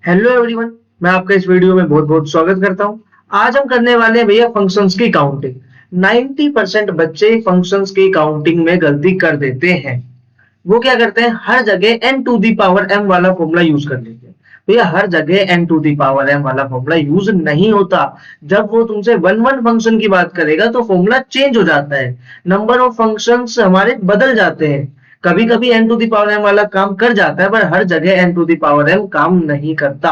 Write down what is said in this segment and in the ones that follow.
Hello everyone, मैं आपका इस वीडियो में बहुत बहुत स्वागत करता हूं। आज हम करने वाले हैं भैया फंक्शंस की काउंटिंग। 90% बच्चे फंक्शंस की काउंटिंग में गलती कर देते हैं। वो क्या करते हैं, हर जगह n to the power m वाला फॉर्मूला यूज कर लेते हैं। भैया हर जगह n to the power m वाला फॉर्मूला यूज नहीं होता। जब वो तुमसे वन वन फंक्शन की बात करेगा तो फॉर्मूला चेंज हो जाता है, नंबर ऑफ फंक्शंस हमारे बदल जाते हैं। कभी कभी n to the power m वाला काम कर जाता है, पर हर जगह n to the power m काम नहीं करता।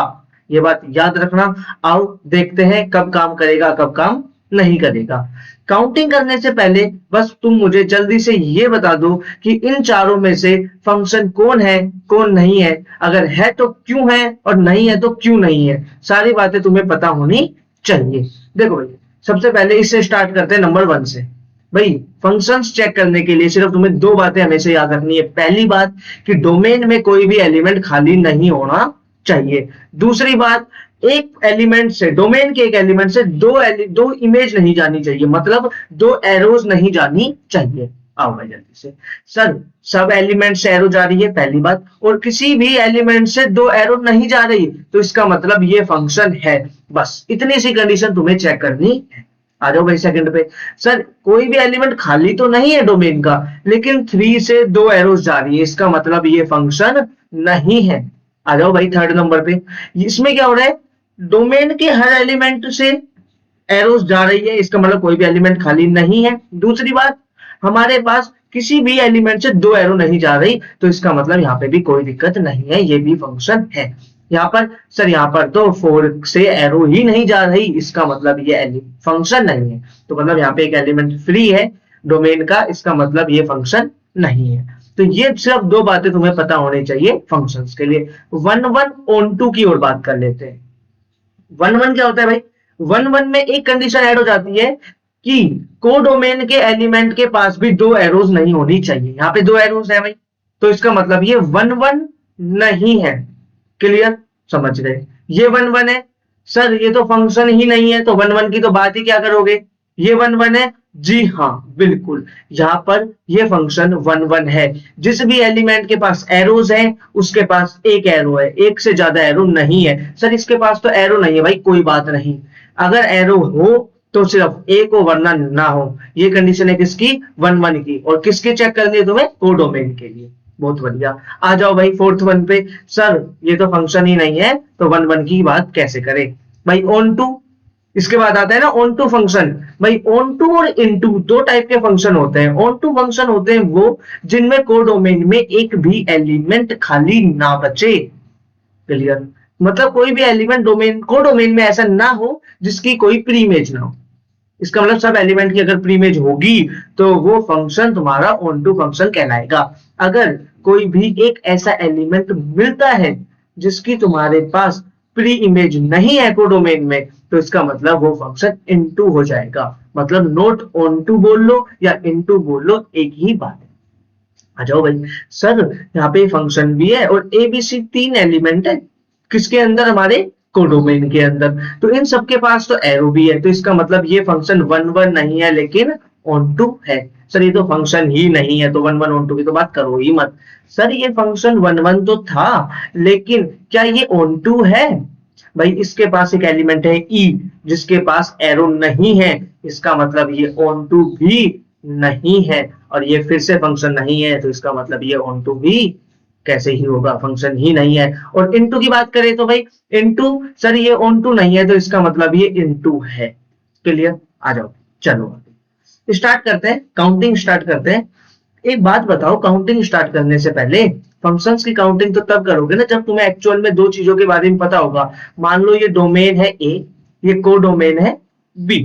ये बात याद रखना। आओ देखते हैं कब काम करेगा कब काम नहीं करेगा। काउंटिंग करने से पहले बस तुम मुझे जल्दी से ये बता दो कि इन चारों में से फंक्शन कौन है कौन नहीं है, अगर है तो क्यों है और नहीं है तो क्यों नहीं है। सारी बातें तुम्हें पता होनी चाहिए। देखो भाई, सबसे पहले इससे स्टार्ट करते हैं नंबर 1 से। भाई फंक्शंस चेक करने के लिए सिर्फ तुम्हें दो बातें हमेशा याद रखनी है। पहली बात कि डोमेन में कोई भी एलिमेंट खाली नहीं होना चाहिए। दूसरी बात, एक एलिमेंट से, डोमेन के एक एलिमेंट से दो इमेज नहीं जानी चाहिए, मतलब दो एरोज नहीं जानी चाहिए। आओ भाई जल्दी से। सर सब एलिमेंट से एरो जा रही है पहली बात, और किसी भी एलिमेंट से दो एरो नहीं जा रही, तो इसका मतलब ये फंक्शन है। बस इतनी सी कंडीशन तुम्हें चेक करनी है। आ जाओ भाई सेकंड पे। सर कोई भी एलिमेंट खाली तो नहीं है डोमेन का, लेकिन 3 से दो एरोस जा रही है, इसका मतलब ये फंक्शन नहीं है। आ जाओ भाई थर्ड नंबर पे। इसमें क्या हो रहा है, डोमेन के हर एलिमेंट से एरोस जा रही है, इसका मतलब कोई भी एलिमेंट खाली नहीं है। दूसरी बात, हमारे पास किसी भी एलिमेंट से दो एरो नहीं जा रही, तो इसका मतलब यहाँ पे भी कोई दिक्कत नहीं है, ये भी फंक्शन है। यहाँ पर सर यहाँ पर तो 4 से एरो ही नहीं जा रही, इसका मतलब ये फंक्शन नहीं है। तो मतलब यहाँ पे एक एलिमेंट फ्री है डोमेन का, इसका मतलब ये फंक्शन नहीं है। तो ये सिर्फ दो बातें तुम्हें पता होनी चाहिए फंक्शंस के लिए। वन वन ऑन टू की ओर बात कर लेते हैं। वन वन क्या होता है भाई, वन वन में एक कंडीशन ऐड हो जाती है कि कोडोमेन के एलिमेंट के पास भी दो एरोज नहीं होनी चाहिए। यहाँ पे दो एरोज है भाई, तो इसका मतलब ये वन वन नहीं है। क्लियर, समझ गए। ये वन वन है, सर ये तो फंक्शन ही नहीं है, तो वन वन की तो बात ही क्या करोगे। ये वन वन है, जी हाँ बिल्कुल, यहाँ पर ये फंक्शन वन वन है। जिस भी एलिमेंट के पास एरोज है उसके पास एक एरो है, एक से ज्यादा एरो नहीं है। सर इसके पास तो एरो नहीं है भाई, कोई बात नहीं, अगर एरो हो तो सिर्फ एक हो वरना ना हो। ये कंडीशन है किसकी, वन वन की। और किसकी चेक करनी है तुम्हें, कोडोमेन के लिए। बहुत बढ़िया। आ जाओ भाई फोर्थ वन पे। सर ये तो फंक्शन ही नहीं है, तो वन वन की बात कैसे करें भाई। ऑन टू, इसके बाद आता है ना ऑन टू फंक्शन। भाई ऑन टू और इनटू दो टाइप के फंक्शन होते हैं। ऑन टू फंक्शन होते हैं वो जिनमें कोडोमेन में एक भी एलिमेंट खाली ना बचे। क्लियर, मतलब कोई भी एलिमेंट डोमेन कोडोमेन में ऐसा ना हो जिसकी कोई प्री इमेज ना हो। इसका मतलब सब एलिमेंट की अगर प्री इमेज होगी तो वो फंक्शन तुम्हारा ऑन टू फंक्शन कहलाएगा। अगर कोई भी एक ऐसा एलिमेंट मिलता है जिसकी तुम्हारे पास प्री इमेज नहीं है कोडोमेन में, तो इसका मतलब वो फंक्शन इनटू हो जाएगा। मतलब नोट ऑन टू बोल लो या इनटू बोल लो, एक ही बात है। आ जाओ भाई। सर यहाँ पे फंक्शन भी है और एबीसी तीन एलिमेंट है, किसके अंदर, हमारे कोडोमेन के अंदर। तो इन सबके पास तो एरो भी है, तो इसका मतलब ये फंक्शन वन वन नहीं है लेकिन ऑन टू है। सर ये तो फंक्शन ही नहीं है, तो वन वन ऑन टू की तो बात करो ही मत। सर ये फंक्शन वन वन तो था, लेकिन क्या ये ऑन टू है। भाई इसके पास एक एलिमेंट है ई जिसके पास एरो नहीं है, इसका मतलब ये ऑन टू भी नहीं है। और ये फिर से फंक्शन नहीं है, तो इसका मतलब ये ऑन टू भी कैसे ही होगा, फंक्शन ही नहीं है। और इनटू की बात करें तो भाई इनटू, सर ये ऑन टू नहीं है, तो इसका मतलब ये इनटू है। क्लियर, आ जाओ चलो स्टार्ट करते हैं, काउंटिंग स्टार्ट करते हैं। एक बात बताओ, काउंटिंग स्टार्ट करने से पहले फंक्शंस की काउंटिंग तो तब करोगे ना जब तुम्हें एक्चुअल में दो चीजों के बारे में पता होगा। मान लो ये डोमेन है ए, ये कोडोमेन है बी,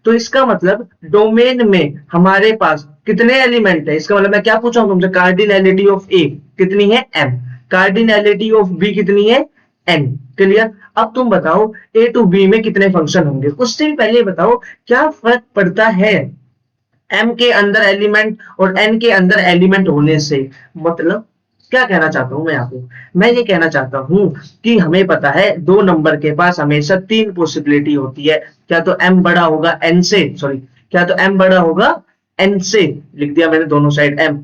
तो इसका मतलब डोमेन में हमारे पास कितने एलिमेंट है। इसका मतलब मैं क्या पूछा हूं तुमसे, कार्डिनैलिटी ऑफ ए कितनी है, एम। कार्डिनैलिटी ऑफ बी कितनी है, एन। क्लियर, अब तुम बताओ ए टू बी में कितने फंक्शन होंगे। उससे भी पहले बताओ क्या फर्क पड़ता है एम के अंदर एलिमेंट और एन के अंदर एलिमेंट होने से। मतलब क्या कहना चाहता हूं मैं आपको, मैं ये कहना चाहता हूं कि हमें पता है दो नंबर के पास हमेशा तीन पॉसिबिलिटी होती है। क्या तो एम बड़ा होगा एन से, सॉरी, क्या तो एम बड़ा होगा एन से, लिख दिया मैंने दोनों साइड एम।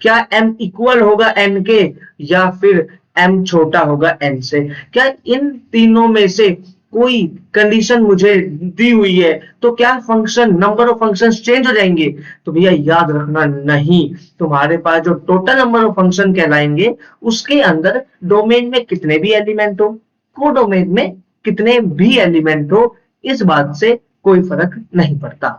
क्या एम इक्वल होगा एन के, या फिर m छोटा होगा n से। क्या इन तीनों में से कोई कंडीशन मुझे दी हुई है तो क्या function number of functions change हो जाएंगे? तो भैया याद रखना नहीं, तुम्हारे पास जो टोटल नंबर ऑफ फंक्शन कहलाएंगे उसके अंदर डोमेन में कितने भी एलिमेंट हो, कोडोमेन में कितने भी एलिमेंट हो, इस बात से कोई फर्क नहीं पड़ता।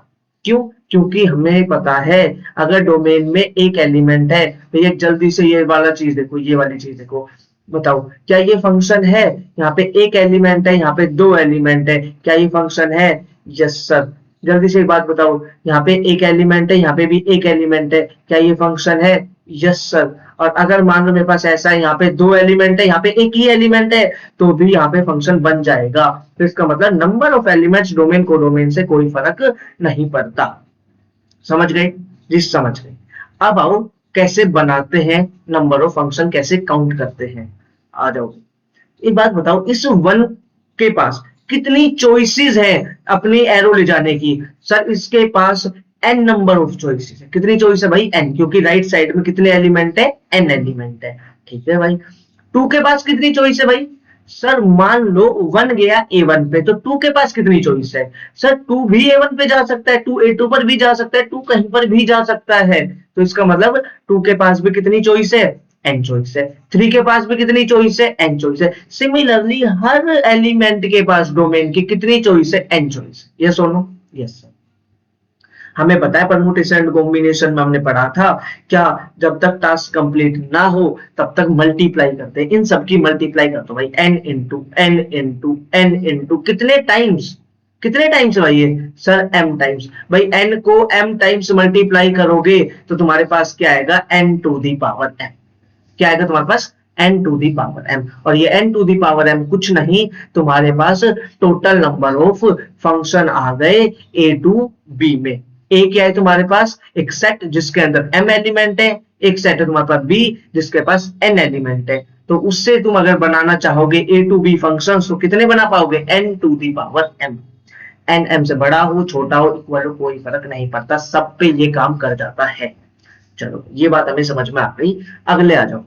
क्यों? क्योंकि हमें पता है अगर डोमेन में एक एलिमेंट है, भैया जल्दी से ये वाला चीज देखो, ये वाली चीज देखो, बताओ क्या ये फंक्शन है? यहाँ पे एक एलिमेंट है, यहाँ पे दो एलिमेंट है, क्या ये फंक्शन है? Yes sir. जल्दी से एक बात बताओ, यहाँ पे एक एलिमेंट है, यहाँ पे भी एक एलिमेंट है, क्या ये फंक्शन है? Yes sir. और अगर मान लो मेरे पास ऐसा है, यहाँ पे दो एलिमेंट है, यहाँ पे एक ही एलिमेंट है, तो भी यहाँ पे फंक्शन बन जाएगा। तो इसका मतलब नंबर ऑफ एलिमेंट्स डोमेन को डोमेन से कोई फर्क नहीं पड़ता। समझ गए जी? समझ गए। अब आओ कैसे बनाते हैं नंबर ऑफ फंक्शन, कैसे काउंट करते हैं। आ जाओ, एक बात बताओ, इस वन के पास कितनी चॉइसेस है अपनी एरो ले जाने की? सर इसके पास n नंबर ऑफ चॉइसेस है। कितनी चॉइस है भाई? n, क्योंकि राइट साइड में कितने एलिमेंट है? n एलिमेंट है। ठीक है भाई। 2 के पास कितनी चॉइस है भाई? सर मान लो 1 गया A1 पे, तो 2 के पास कितनी चॉइस है? सर 2 भी A1 पे जा सकता है, 2 A2 पर भी जा सकता है, 2 कहीं पर भी जा सकता है। तो इसका मतलब 2 के पास भी कितनी चॉइस है? n चॉइस है। 3 के पास भी कितनी चॉइस है? n चॉइस है। सिमिलरली हर एलिमेंट के पास डोमेन की कितनी चॉइस है? n choice. यस और नो? Yes sir. हमें पता है परमुटेशन एंड कॉम्बिनेशन में हमने पढ़ा था, क्या जब तक टास्क कंप्लीट ना हो तब तक मल्टीप्लाई करते हैं। इन सब की मल्टीप्लाई करते हो भाई, n into n into n into कितने टाइम्स? कितने टाइम्स भाई ये? Sir m times. भाई n को m टाइम्स मल्टीप्लाई करोगे तो तुम्हारे पास क्या आएगा? n to the power m। क्या आएगा तुम्हारे पास? n to the power m। और ये n to the power m कुछ नहीं, तुम्हारे पास टोटल नंबर ऑफ फंक्शन आ गए a टू b में। a क्या है तुम्हारे पास? एक सेट जिसके अंदर m एलिमेंट है, एक सेट है तुम्हारे पास b जिसके पास n एलिमेंट है। तो उससे तुम अगर बनाना चाहोगे a टू b फंक्शन तो कितने बना पाओगे? n to the power m। n m से बड़ा हो छोटा हो इक्वल हो कोई फर्क नहीं पड़ता, सब पे ये काम कर जाता है। चलो ये बात हमें समझ में आ गई। अगले आ जाओ,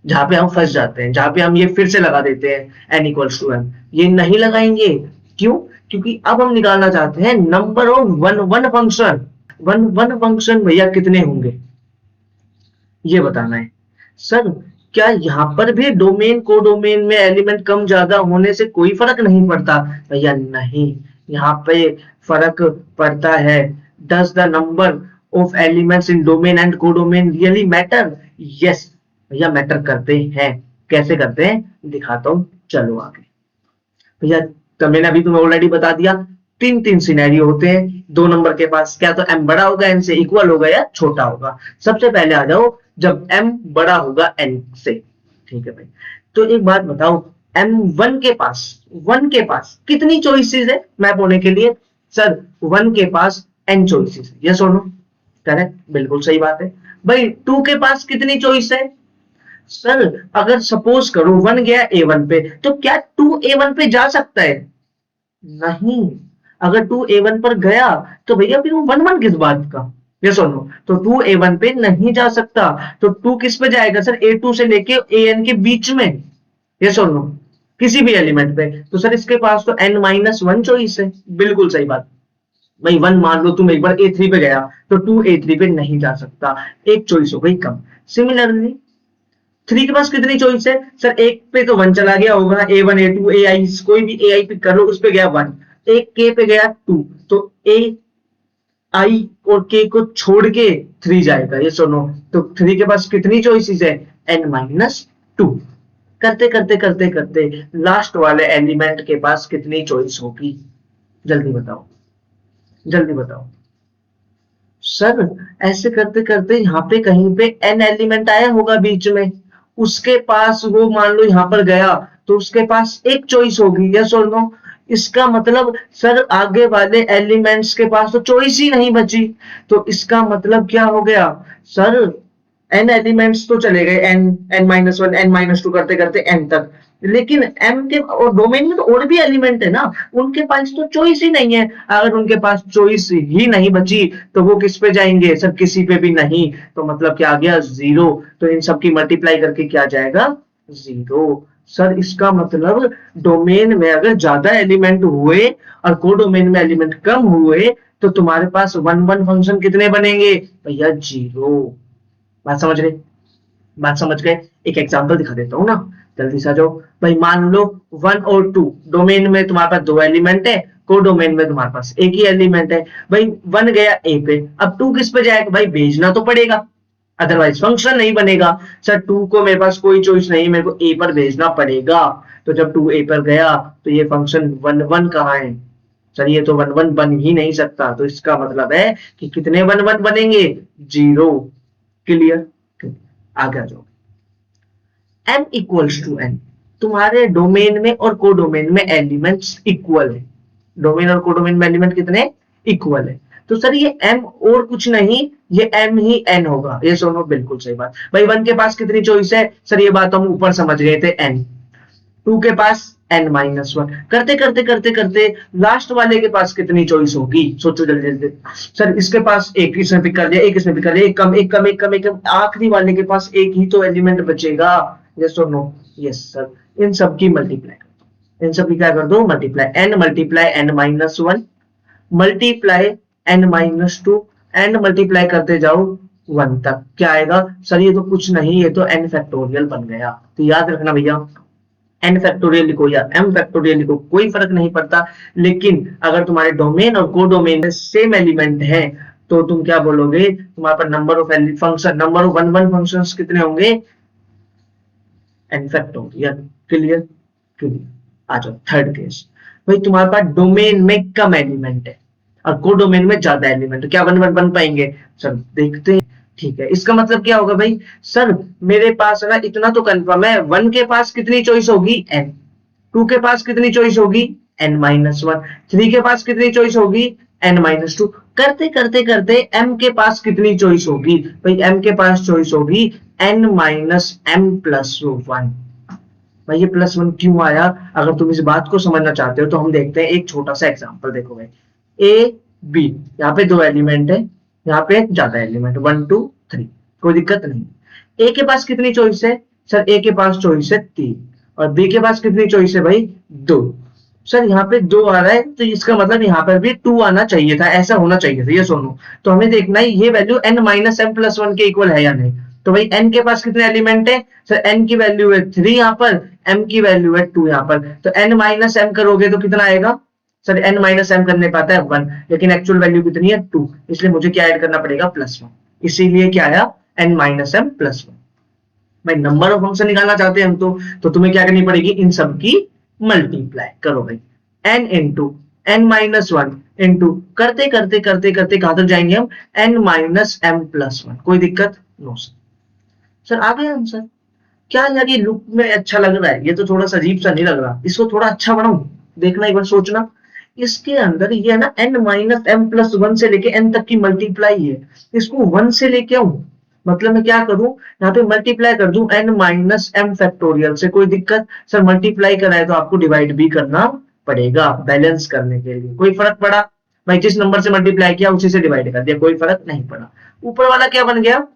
जहां पे हम फंस जाते हैं, जहां पे हम ये फिर से लगा देते हैं n इक्वल्स टू m। ये नहीं लगाएंगे। क्यों? क्योंकि अब हम निकालना चाहते हैं number of one function. One function भैया कितने होंगे ये बताना है। सर क्या यहाँ पर भी डोमेन को डोमेन में एलिमेंट कम ज्यादा होने से कोई फर्क नहीं पड़ता? भैया नहीं, यहाँ पे फर्क पड़ता है। Does the number of elements in domain and codomain really matter? Yes भैया मैटर करते हैं। कैसे करते हैं दिखाता हूं, चलो आगे। भैया तो मैंने अभी तुम्हें ऑलरेडी बता दिया, तीन तीन सिनेरियो होते हैं। 2 नंबर के पास क्या तो m बड़ा होगा n से, इक्वल होगा या छोटा होगा। सबसे पहले आ जाओ जब m बड़ा होगा n से। ठीक है भाई। तो एक बात बताओ, m1 के पास कितनी चॉइसेस है मैप होने के लिए? सर 1 के पास n चॉइसेस है। यस और नो? करेक्ट, बिल्कुल सही बात है। भाई 2 के पास कितनी चॉइस है? सर अगर सपोज करो 1 गया A1 पे, तो क्या 2 A1 पे जा सकता है? नहीं। अगर 2 A1 पर गया तो भैया फिर वो 1 किस बात का? यस और नो? तो 2 A1 पे नहीं जा सकता, तो 2 किस पे जाएगा सर? A2 से लेके AN के बीच में। यस और नो? किसी भी एलिमेंट पे। तो सर इसके पास तो n-1 चॉइस है। बिल्कुल सही बात भाई। 1 मान लो तुम एक बार A3 पे गया तो 2 A3 पे नहीं जा सकता, एक चॉइस हो गई कम। सिमिलरली 3 के पास कितनी चॉइस है? सर एक पे तो 1 चला गया होगा, A1 A2 AI, कोई भी AI पिक कर लो, उस पे गया 1। एक K पे गया 2, तो A I और K को छोड़ के 3 जाएगा। ये सुनो, तो 3 के पास कितनी चॉइसेस है? n-2। करते करते करते करते लास्ट वाले एलिमेंट के पास कितनी चॉइस होगी? जल्दी बताओ, जल्दी बताओ। सर ऐसे करते करते यहाँ पे कहीं पे n एलिमेंट आया होगा बीच में, उसके पास वो मान लो यहाँ पर गया तो उसके पास एक चॉइस होगी। यस और नो? इसका मतलब सर आगे वाले एलिमेंट्स के पास तो चॉइस ही नहीं बची। तो इसका मतलब क्या हो गया सर? n एलिमेंट्स तो चले गए, n-1 n-2 करते करते n तक, लेकिन m के और डोमेन में तो और भी एलिमेंट है ना, उनके पास तो चॉइस ही नहीं है। अगर उनके पास चॉइस ही नहीं बची तो वो किस पे जाएंगे? सर किसी पे भी नहीं। तो मतलब क्या आ गया? 0। तो इन सब की मल्टीप्लाई करके क्या जाएगा? जीरो। सर इसका मतलब डोमेन में अगर ज्यादा एलिमेंट हुए और को डोमेन में एलिमेंट कम हुए तो तुम्हारे पास वन वन फंक्शन कितने बनेंगे भैया? जीरो। बात समझ गए? बात समझ गए? एक एग्जांपल दिखा देता हूँ ना, जल्दी से आ जाओ भाई। मान लो 1 और 2 डोमेन में तुम्हारे पास 2 एलिमेंट है, को डोमेन में तुम्हारे पास एक ही एलिमेंट है भाई। 1 गया ए पे, अब 2 किस पे जाएगा भाई? भेजना तो पड़ेगा, अदरवाइज फंक्शन नहीं बनेगा। सर 2 को मेरे पास कोई चॉइस नहीं, मेरे को ए पर भेजना पड़ेगा। तो जब 2 ए पर गया तो ये फंक्शन 1 1 कहाँ है? सर ये तो 1 1 बन ही नहीं सकता। तो इसका मतलब है कि कितने 1 1 बनेंगे? जीरो। क्लियर? आगे आ जाओ। m इक्वल्स टू n, तुम्हारे डोमेन में और को डोमेन में एलिमेंट्स इक्वल है। डोमेन और को डोमेन में एलिमेंट कितने? इक्वल है। तो सर ये m और कुछ नहीं, ये m ही n होगा। ये सुनो, बिल्कुल सही बात भाई। 1 के पास कितनी चॉइस है? सर ये बात हम ऊपर समझ गए थे, n। 2 के पास n-1। करते करते करते करते लास्ट वाले के पास कितनी चॉइस होगी? सोचो जल्दी जल्दी। सर इसके पास एक, इसने पिक कर लिया, एक इसने पिक कर लिया, एक कम एक कम एक कम एक कम, आखिरी वाले के पास एक ही तो एलिमेंट बचेगा। यस और नो? Yes sir. इन सब की मल्टीप्लाई कर दो, इन सब की क्या कर दो? Multiply. n multiply n-1 multiply n-2 and multiply करते जाओ 1 तक। क्या आएगा? सर ये तो कुछ नहीं, ये तो n फैक्टोरियल बन गया। तो याद रखना भैया, n फैक्टोरियल लिखो या m फैक्टोरियल लिखो, कोई फर्क नहीं पड़ता। लेकिन अगर तुम्हारे डोमेन और को डोमेन में सेम एलिमेंट है तो तुम क्या बोलोगे? तुम्हारे पास number of function, number of 1 1 functions कितने होंगे? n factorial. क्लियर? क्लियर। आ जाओ थर्ड केस। भाई तुम्हारे पास डोमेन में कम एलिमेंट है और को डोमेन में ज्यादा एलिमेंट है, क्या 1 1 बन पाएंगे? सर देखते हैं। ठीक है, इसका मतलब क्या होगा भाई? सर मेरे पास है ना, इतना तो कंफर्म है, 1 के पास कितनी चॉइस होगी? n। 2 के पास कितनी चॉइस होगी? n-1। 3 के पास कितनी चॉइस होगी? n-2। करते करते करते m के पास कितनी चॉइस होगी भाई? m के पास चॉइस होगी n-m+1। भाई ये +1 क्यों आया? अगर तुम इस बात को समझना चाहते हो तो हम देखते हैं एक छोटा सा एग्जांपल। देखो भाई, a b, यहाँ पे 2 एलिमेंट है, यहाँ पे ज्यादा एलिमेंट 1 2 3, कोई दिक्कत नहीं। a के पास कितनी चॉइस है? सर a के पास चॉइस है 3 और b के पास कितनी चॉइस है भाई? 2। सर यहाँ पे 2 आ रहा है तो इसका मतलब यहाँ पर भी 2 आना चाहिए था, ऐसा होना चाहिए था। ये सुनो, तो हमें देखना है ये वैल्यू n-m+1 के इक्वल है या नहीं। तो भाई n के पास कितने एलिमेंट है? सर n की वैल्यू है 3 यहाँ पर, m की वैल्यू है 2 यहाँ पर। तो n-m करोगे तो कितना आएगा? सर n-m करने पाता है 1, लेकिन एक्चुअल वैल्यू कितनी है? 2, इसलिए मुझे क्या ऐड करना पड़ेगा? +1। इसीलिए क्या आया? n-m+1। भाई नंबर ऑफ फंक्शन निकालना चाहते हैं हम तो तुम्हें क्या करनी पड़ेगी? इन सब की मल्टीप्लाई करो भाई। n इंटू n-1 इंटू करते करते करते करते कहां तक जाएंगे हम? n-m+1। कोई दिक्कत? No sir. सर आ गया आंसर। क्या यार ये लुक में अच्छा लग रहा है, ये तो थोड़ा सा अजीब सा नहीं लग रहा, इसको थोड़ा अच्छा बनाऊं? देखना एक बार, सोचना। इसके अंदर ये है ना n-m+1 से लेके n तक की मल्टीप्लाई है, इसको 1 से लेके आऊं, मतलब मैं क्या करूं? यहाँ पे मल्टीप्लाई कर दूं n-m फैक्टोरियल से। कोई दिक्कत? सर मल्टीप्लाई करा है तो आपको डिवाइड भी करना पड़ेगा बैलेंस करने के लिए। कोई फर्क पड़ा? भाई जिस नंबर से मल्टीप्लाई किया उसी से डिवाइड कर दिया, कोई फर्क नहीं पड़ा। ऊपर वाला क्या बन गया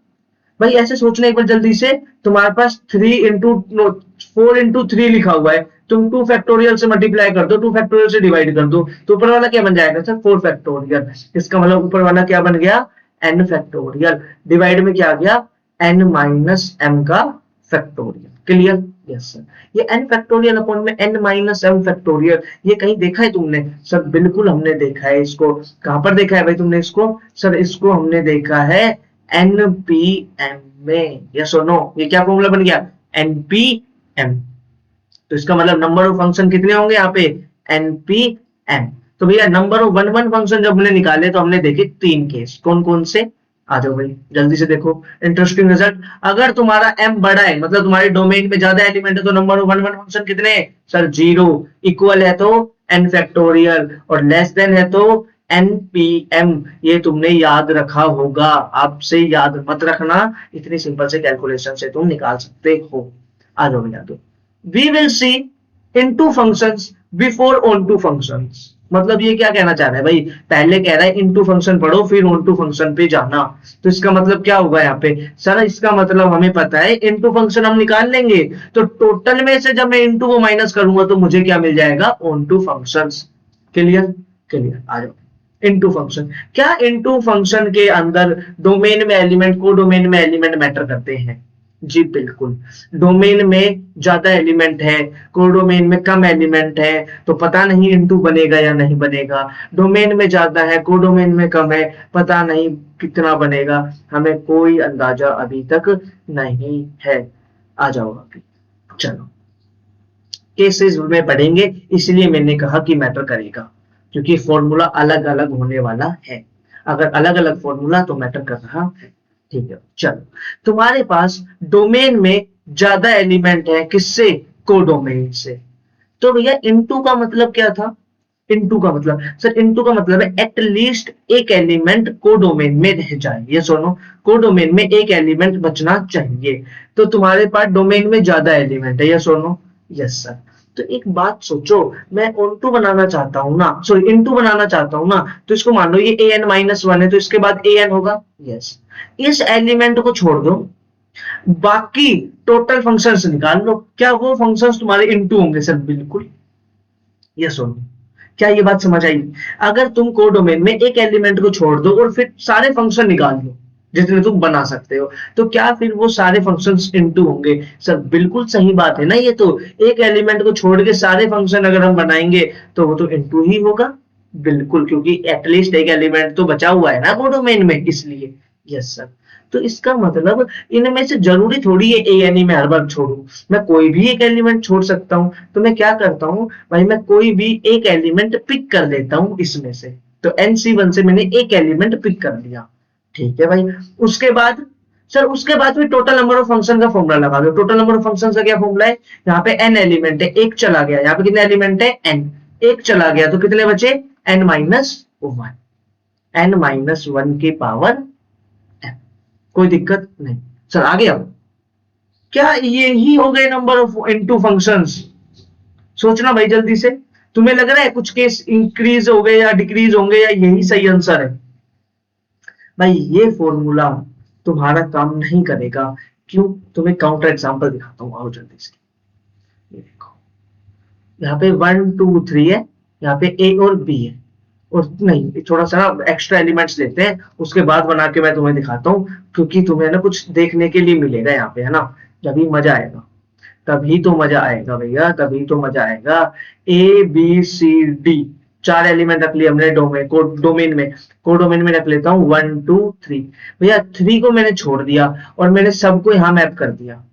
भाई? ऐसे सोचना एक बार जल्दी से। तुम्हारे पास 4 इंटू 3 लिखा हुआ है, तुम 2 फैक्टोरियल से मल्टीप्लाई कर दो, 2 फैक्टोरियल से डिवाइड कर दो, तो ऊपर वाला क्या बन जाएगा? Sir 4 factorial. इसका मतलब ऊपर वाला क्या बन गया? n factorial. डिवाइड में क्या आ गया? n-m का फैक्टोरियल। क्लियर? Yes sir. ये n फैक्टोरियल अपॉन में n-m फैक्टोरियल, ये कहीं देखा है तुमने? सर बिल्कुल हमने देखा है इसको। कहां पर देखा है भाई तुमने इसको? सर इसको हमने देखा है npm में। यस और नो? ये क्या फॉर्मूला बन गया? npm। तो इसका मतलब नंबर ऑफ फंक्शन कितने होंगे यहाँ पे? npm। तो भैया नंबर ऑफ 1 1 फंक्शन जब हमने निकाले तो हमने देखे 3 केस। कौन कौन से? आ जाओ भाई जल्दी से देखो, इंटरेस्टिंग रिजल्ट। अगर तुम्हारा m बड़ा है, मतलब तुम्हारे डोमेन में ज्यादा एलिमेंट है, तो नंबर ऑफ 1 1 फंक्शन कितने? सर 0। इक्वल है तो n फैक्टोरियल, और लेस देन है तो npm। ये तुमने याद रखा होगा, आपसे याद मत रखना, इतनी सिंपल से कैलकुलेशन से तुम निकाल सकते हो। आ जाओ भैया, तो we will see in two functions before on two functions। मतलब ये क्या कहना चाह रहा है भाई, पहले कह रहा है इनटू फंक्शन पढ़ो फिर ऑन टू फंक्शन पे जाना, तो इसका मतलब क्या होगा यहाँ पे सर, इसका मतलब हमें पता है इनटू फंक्शन हम निकाल लेंगे, तो टोटल में से जब मैं इनटू को माइनस करूंगा तो मुझे क्या मिल जाएगा, onto function. Clear, clear, आ जाओ। इनटू फंक्शन, क्या इनटू फंक्शन के अंदर डोमेन में एलिमेंट को डोमेन में एलिमेंट मैटर करते हैं? जी बिल्कुल। डोमेन में ज्यादा एलिमेंट है, कोडोमेन में कम एलिमेंट है, तो पता नहीं इनटू बनेगा या नहीं बनेगा। डोमेन में ज्यादा है, कोडोमेन में कम है, पता नहीं कितना बनेगा, हमें कोई अंदाजा अभी तक नहीं है। आ जाओ अभी, चलो केसेस में पढ़ेंगे, इसलिए मैंने कहा कि मैटर करेगा, क्योंकि फॉर्मूला अलग अलग होने वाला है। अगर अलग अलग फॉर्मूला तो मैटर कर रहा है। ठीक है, चलो तुम्हारे पास डोमेन में ज्यादा एलिमेंट है, किससे, कोडोमेन से। तो भैया इनटू का मतलब क्या था, इनटू का मतलब सर, इनटू का मतलब है एटलीस्ट एक एलिमेंट कोडोमेन में रह जाए, ये सुनो, कोडोमेन में एक एलिमेंट बचना चाहिए। तो तुम्हारे पास डोमेन में ज्यादा एलिमेंट है, ये सुनो, यस सर। तो एक बात सोचो, मैं ऑन बनाना चाहता हूं ना, सॉरी इनटू बनाना चाहता हूं ना, तो इसको मान लो ये an-1 है, तो इसके बाद an होगा, यस। इस एलिमेंट को छोड़ दो, बाकी टोटल फंक्शंस निकाल लो, क्या वो फंक्शंस तुम्हारे इनटू होंगे सर? बिल्कुल, ये सुनो, क्या ये बात समझ आई? अगर तुम कोडोमेन में एक एलिमेंट को छोड़ दो और फिर सारे फंक्शन निकाल लो जितने तुम बना सकते हो, तो क्या फिर वो सारे फंक्शंस इनटू होंगे? सर बिल्कुल सही बात है ना, ये तो एक एलिमेंट को छोड़ के सारे फंक्शन अगर हम बनाएंगे तो वो तो इनटू ही होगा। बिल्कुल, क्योंकि एटलीस्ट एक एलिमेंट तो बचा हुआ है ना कोडोमेन में, इसलिए। Yes sir. तो इसका मतलब इनमें से जरूरी थोड़ी है ए एन ई में हर बार छोड़ू, मैं कोई भी एक एलिमेंट छोड़ सकता हूं। तो मैं क्या करता हूं भाई, मैं कोई भी एक एलिमेंट पिक कर लेता हूं इसमें से। तो NC1 से मैंने एक एलिमेंट पिक कर लिया, ठीक है भाई। उसके बाद सर, उसके बाद फिर टोटल नंबर ऑफ फंक्शन का फॉर्मूला लगा दो। टोटल नंबर ऑफ फंक्शन का क्या फॉर्मूला है, यहाँ पे n एलिमेंट है, एक चला गया, यहाँ पे कितने एलिमेंट है, n, एक चला गया तो कितने बचे, n-1, n-1 की पावर n। कोई दिक्कत नहीं सर, आगे आओ। क्या ये ही हो गए नंबर ऑफ इनटू फंक्शंस? सोचना भाई जल्दी से, तुम्हें लग रहा है कुछ केस इंक्रीज हो गए या डिक्रीज होंगे, या यही सही आंसर है? भाई ये फॉर्मूला तुम्हारा काम नहीं करेगा। क्यों? तुम्हें काउंटर एग्जांपल दिखाता हूं, आओ जल्दी से। ये देखो, यहाँ पे 1 2 3 है, यहाँ पे ए और बी है, और नहीं थोड़ा सा एक्स्ट्रा एलिमेंट्स लेते हैं, उसके बाद बना के मैं तुम्हें दिखाता हूँ, क्योंकि तुम्हें ना कुछ देखने के लिए मिलेगा यहाँ पे, है ना, तभी मजा आएगा, तभी तो मजा आएगा भैया, तभी तो मजा आएगा। ए बी सी डी, चार एलिमेंट रख लिए हमने डोमेन में, कोडोमेन में रख लेता हूँ 1 2 3। भैया 3 को मैंने छोड़ दिया और मैंने सबको यहां मैप कर दिया।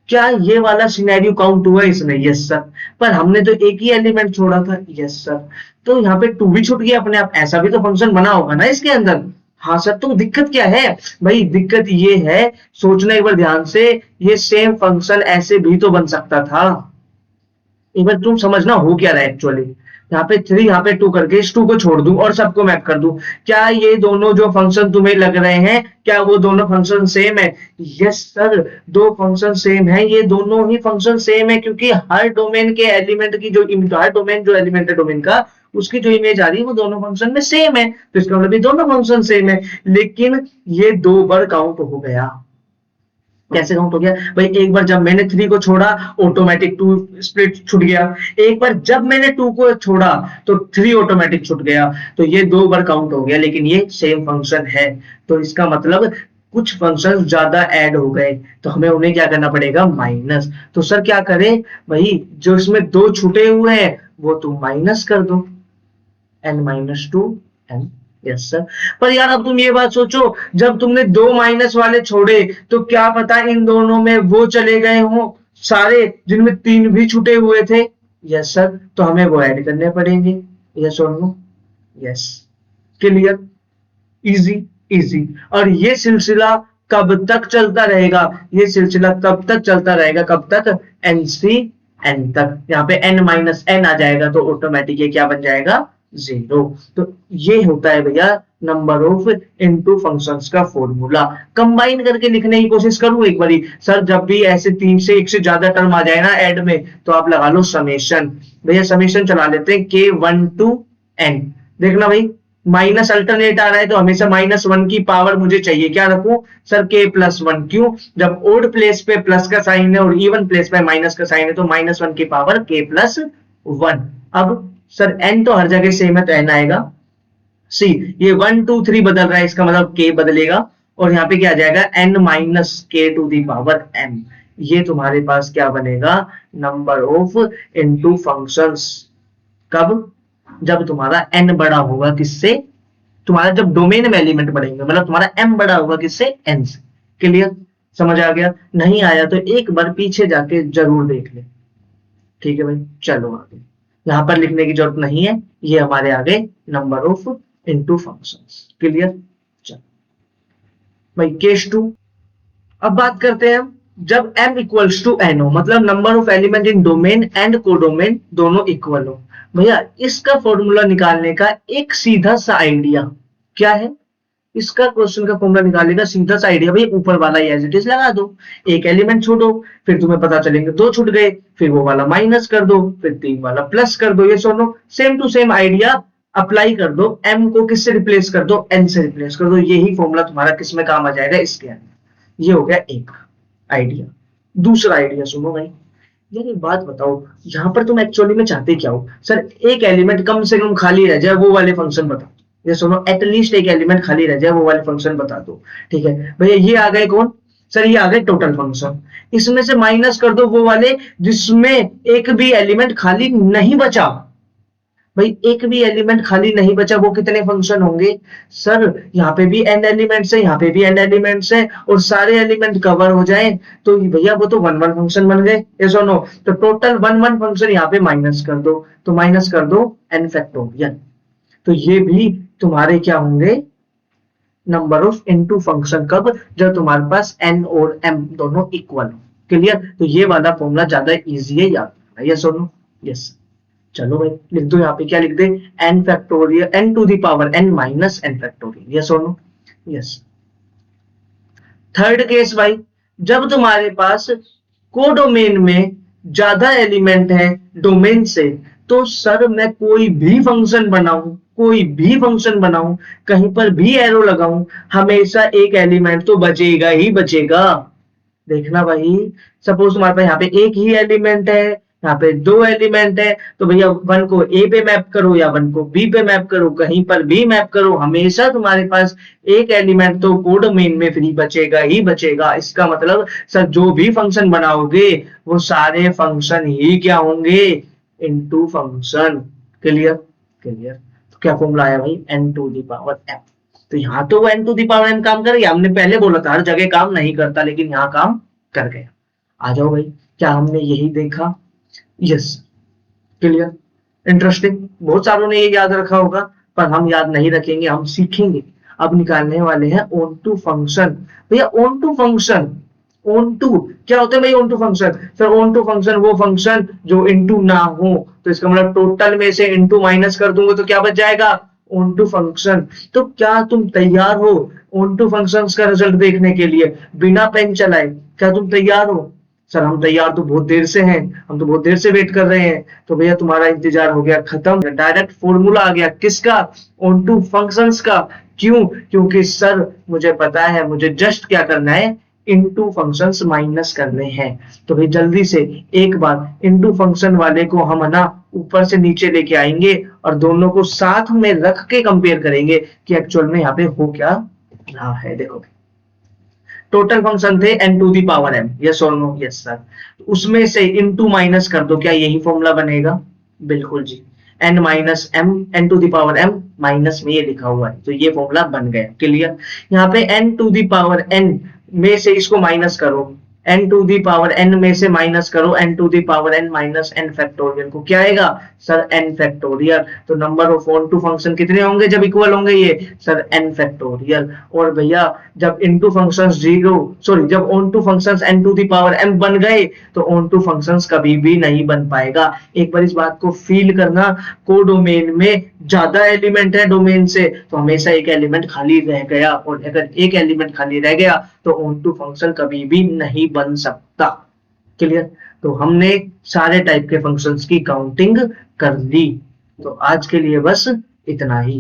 क्या ये वाला सिनेरियो काउंट हुआ इसमें? Yes sir. पर हमने तो एक ही एलिमेंट छोड़ा था। Yes sir. तो यहाँ पे 2 भी छूट गया अपने आप, ऐसा भी तो फंक्शन बना होगा ना इसके अंदर। हाँ सर। तो दिक्कत क्या है भाई? दिक्कत ये है, सोचना एक बार ध्यान से, ये सेम फंक्शन ऐसे भी तो बन सकता था। एक बार तुम समझना हो क्या रहा है एक्चुअली। यहाँ पे 3, यहाँ पे 2 करके इस 2 को छोड़ दूं और सबको मैप कर दूं, क्या ये दोनों जो फंक्शन तुम्हें लग रहे हैं, क्या वो दोनों फंक्शन सेम है? यस सर, दो फंक्शन सेम है, ये दोनों ही फंक्शन सेम है, क्योंकि हर डोमेन के एलिमेंट की जो हर डोमेन जो एलिमेंट है डोमेन का, उसकी जो इमेज आ रही है वो दोनों फंक्शन में सेम है, तो इसका मतलब ये दोनों फंक्शन सेम है। लेकिन ये 2 बार काउंट हो गया। कैसे काउंट हो गया भाई? एक बार जब मैंने 3 को छोड़ा, ऑटोमेटिक 2 स्प्लिट छूट गया। एक बार जब मैंने 2 को छोड़ा तो 3 ऑटोमेटिक छूट गया। तो ये 2 बार काउंट हो गया, लेकिन ये सेम फंक्शन है, तो इसका मतलब कुछ फंक्शन ज्यादा ऐड हो गए, तो हमें उन्हें क्या करना पड़ेगा, माइनस। तो सर क्या करें भाई, जो इसमें 2 छूटे हुए हैं वो तुम माइनस कर दो, n-2 n। Yes sir. पर यार अब तुम ये बात सोचो, जब तुमने 2 माइनस वाले छोड़े तो क्या पता इन दोनों में वो चले गए हो सारे जिनमें 3 भी छूटे हुए थे। Yes sir. तो हमें वो ऐड करने पड़ेंगे। यस और no? Yes. Clear? Easy, easy. और ये सिलसिला कब तक चलता रहेगा? ये सिलसिला कब तक चलता रहेगा? कब तक? NC n तक। यहाँ पे n-n आ जाएगा तो ऑटोमेटिक ये क्या बन जाएगा, 0। तो ये होता है भैया नंबर ऑफ इनटू फंक्शंस का फॉर्मूला। कंबाइन करके लिखने की कोशिश करूं एक बारी सर, जब भी ऐसे 3 से 1 से ज्यादा टर्म आ जाए ना ऐड में, तो आप लगा लो समेशन। भैया समेशन चला लेते हैं k1 टू n। देखना भाई माइनस अल्टरनेट आ रहा है तो हमेशा -1 की पावर मुझे चाहिए, क्या रखूं सर k+1। क्यों, जब ओड प्लेस पे प्लस का साइन है और इवन प्लेस पे माइनस का साइन है तो -1 की पावर k+1। अब सर n तो हर जगह सेम है तो n आएगा। सी ये 1 2 3 बदल रहा है, इसका मतलब k बदलेगा और यहाँ पे क्या आ जाएगा n minus k to the power m। ये तुम्हारे पास क्या बनेगा, नंबर ऑफ इनटू फंक्शंस। कब, जब तुम्हारा n बड़ा होगा किससे, तुम्हारा जब डोमेन में एलिमेंट बढ़ेंगे, मतलब तुम्हारा m बड़ा होगा किससे, n से। क्लियर, समझ आ गया, नहीं आया तो एक बार पीछे जाके जरूर देख ले। ठीक है भाई, चलो आगे, यहां पर लिखने की जरूरत नहीं है, ये हमारे आगे number of into functions. Clear, चलो भाई केस 2। अब बात करते हैं हम, जब m इक्वल्स टू n हो, मतलब number of element in domain and codomain दोनों इक्वल हो। भैया इसका फॉर्मूला निकालने का एक सीधा सा आइडिया क्या है, इसका क्वेश्चन का फॉर्मूला निकालने का सीधा सा आइडिया भाई ऊपर वाला एज इट इज लगा दो, एक एलिमेंट छोड़ो, फिर तुम्हें पता चलेंगे 2 छूट गए, फिर वो वाला माइनस कर दो, फिर 3 वाला प्लस कर दो। ये सुनो same to same idea apply कर दो, m को किससे रिप्लेस कर दो, n से रिप्लेस कर दो। यही फॉर्मूला तुम्हारा किस में काम आ जाएगा, इसके अंदर। ये हो गया एक आइडिया। दूसरा आइडिया सुनो भाई, यार एक बात बताओ, यहाँ पर तुम एक्चुअली में चाहते क्या हो सर, एक एलिमेंट कम से कम खाली रह जाए वो वाले फंक्शन बता दो। ये सुनो एटलीस्ट एक एलिमेंट खाली रह जाए वो वाले फंक्शन बता दो। ठीक है भैया, ये आ गए कौन सर, ये आ गए टोटल फंक्शन। इसमें से माइनस कर दो वो वाले जिसमें एक भी एलिमेंट खाली नहीं बचा। भाई एक भी एलिमेंट खाली नहीं बचा, वो कितने फंक्शन होंगे सर, यहाँ पे भी n एलिमेंट्स है, यहाँ पे भी n एलिमेंट्स है, और सारे एलिमेंट कवर हो जाए तो भैया वो तो 1 1 फंक्शन बन गए। यस और नो, तो टोटल 1 1 फंक्शन यहाँ पे माइनस कर दो, तो माइनस कर दो n फैक्टोरियल। तो ये भी तुम्हारे क्या होंगे, नंबर ऑफ इनटू फंक्शन। कब, जब तुम्हारे पास n और m दोनों इक्वल हो। क्लियर, तो ये वाला फॉर्मूला ज्यादा इजी है याद रखना। यस और नो, यस। चलो भाई लिख दो, यहाँ पे क्या लिख दे, n factorial, n to the power n minus n factorial. Yes और नो, यस। थर्ड केस भाई, जब तुम्हारे पास कोडोमेन में ज्यादा एलिमेंट है डोमेन से, तो सर मैं कोई भी फंक्शन बनाऊं, कोई भी फंक्शन बनाऊं, कहीं पर भी एरो लगाऊं, हमेशा एक एलिमेंट तो बचेगा ही बचेगा। देखना भाई, सपोज तुम्हारे पास यहाँ पे एक ही एलिमेंट है, यहाँ पे 2 एलिमेंट है, तो भैया 1 को ए पे मैप करो या 1 को बी पे मैप करो, कहीं पर भी मैप करो, हमेशा तुम्हारे पास एक एलिमेंट तो कोडोमेन में फ्री बचेगा ही बचेगा। इसका मतलब सर जो भी फंक्शन बनाओगे वो सारे फंक्शन ही क्या होंगे, इनटू फंक्शन। Clear, clear. तो क्या फॉर्मूला आया भाई, n to the power m। तो यहाँ तो वो n to the power m काम कर गया, हमने पहले बोला था हर जगह काम नहीं करता, लेकिन यहाँ काम कर गया। आ जाओ भाई, क्या हमने यही देखा, यस। Clear, interesting. बहुत सारों ने ये याद रखा होगा, पर हम याद नहीं रखेंगे, हम सीखेंगे। अब निकालने वाले हैं ऑन टू फंक्शन। भैया onto function, onto क्या होता है भाई, onto function sir, onto function वो फंक्शन जो इनटू ना हो, तो इसका मतलब टोटल में से इनटू माइनस कर दूंगा तो क्या बच जाएगा, ऑन टू फंक्शन। तो क्या तुम तैयार हो ऑन टू फंक्शंस का रिजल्ट देखने के लिए बिना पेन चलाए, क्या तुम तैयार हो सर? हम तैयार तो बहुत देर से हैं, हम तो बहुत देर से वेट कर रहे हैं। तो भैया तुम्हारा इंतजार हो गया खत्म, डायरेक्ट फॉर्मूला आ गया किसका, ऑन टू फंक्शंस का। क्यों, क्योंकि सर मुझे पता है मुझे जस्ट क्या करना है, इनटू फंक्शंस माइनस करने हैं। तो भाई जल्दी से एक बार इनटू फंक्शन वाले को हम ना ऊपर से नीचे लेके आएंगे और दोनों को साथ में रख के कंपेयर करेंगे कि एक्चुअल में यहाँ पे हो क्या रहा है। देखो टोटल फंक्शन थे n to the power m, yes और नो, यस सर। उसमें से इनटू माइनस कर दो, क्या यही फॉर्मूला बनेगा, बिल्कुल जी, n minus m, n to the power m minus में ये लिखा हुआ है, तो ये फॉर्मूला बन गया। क्लियर, यहाँ पे n to the power n में से इसको माइनस करो, n to the power n में से माइनस करो n to the power n minus n factorial को, क्या आएगा सर, n फैक्टोरियल। तो number of onto function कितने होंगे जब इक्वल होंगे ये सर, n फैक्टोरियल। और भैया जब इनटू फंक्शंस जीरो, सॉरी जब onto functions n to the power m बन गए तो ऑन टू फंक्शंस कभी भी नहीं बन पाएगा। एक बार इस बात को फील करना, कोडोमेन में ज्यादा एलिमेंट है डोमेन से तो हमेशा एक एलिमेंट खाली रह गया, और अगर एक एलिमेंट खाली रह गया तो ऑन टू फंक्शन कभी भी नहीं बन सकता। क्लियर? तो हमने सारे टाइप के फंक्शंस की काउंटिंग कर ली। तो आज के लिए बस इतना ही।